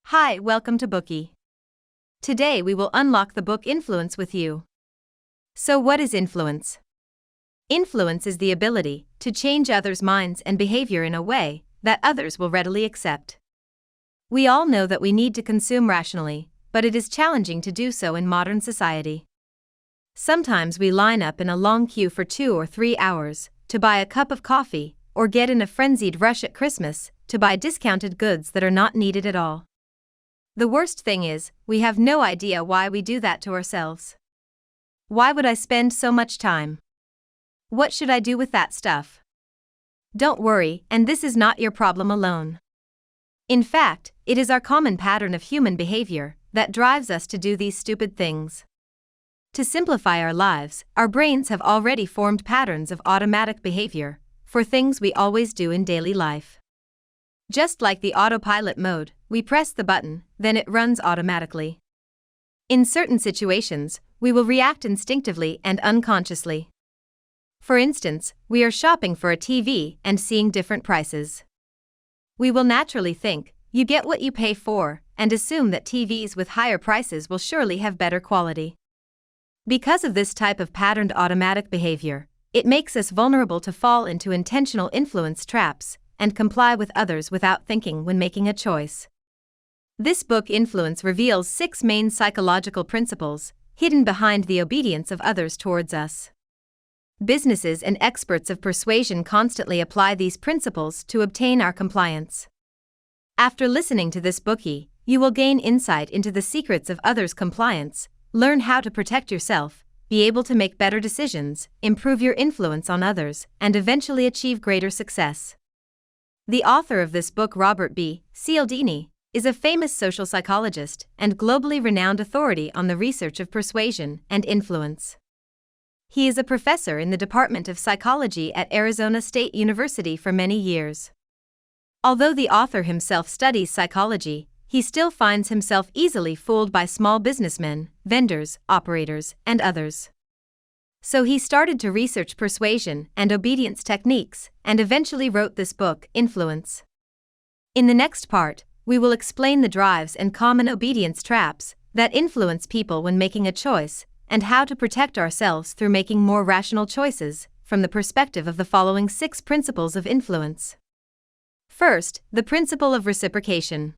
Hi, welcome to Bookie. Today we will unlock the book Influence with you. So what is influence? Influence is the ability to change others' minds and behavior in a way that others will readily accept. We all know that we need to consume rationally, but it is challenging to do so in modern society. Sometimes we line up in a long queue for 2 or 3 hours to buy a cup of coffee, or get in a frenzied rush at Christmas to buy discounted goods that are not needed at all. The worst thing is, we have no idea why we do that to ourselves. Why would I spend so much time? What should I do with that stuff? Don't worry, and this is not your problem alone. In fact, it is our common pattern of human behavior that drives us to do these stupid things. To simplify our lives, our brains have already formed patterns of automatic behavior for things we always do in daily life. Just like the autopilot mode, we press the button, then it runs automatically. In certain situations, we will react instinctively and unconsciously. For instance, we are shopping for a TV and seeing different prices. We will naturally think, you get what you pay for, and assume that TVs with higher prices will surely have better quality. Because of this type of patterned automatic behavior, it makes us vulnerable to fall into intentional influence traps and comply with others without thinking when making a choice. This book Influence reveals 6 main psychological principles hidden behind the obedience of others towards us. Businesses and experts of persuasion constantly apply these principles to obtain our compliance. After listening to this bookie, you will gain insight into the secrets of others' compliance, learn how to protect yourself, be able to make better decisions, improve your influence on others, and eventually achieve greater success. The author of this book, Robert B. Cialdini, is a famous social psychologist and globally renowned authority on the research of persuasion and influence. He is a professor in the Department of Psychology at Arizona State University for many years. Although the author himself studies psychology, he still finds himself easily fooled by small businessmen, vendors, operators, and others. So he started to research persuasion and obedience techniques and eventually wrote this book, Influence. In the next part, we will explain the drives and common obedience traps that influence people when making a choice, and how to protect ourselves through making more rational choices from the perspective of the following 6 principles of influence. First, the principle of reciprocation.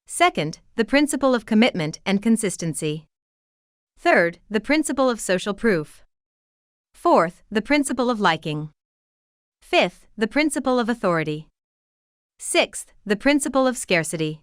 Second, the principle of commitment and consistency. Third, the principle of social proof. Fourth, the principle of liking. Fifth, the principle of authority. Sixth, the principle of scarcity.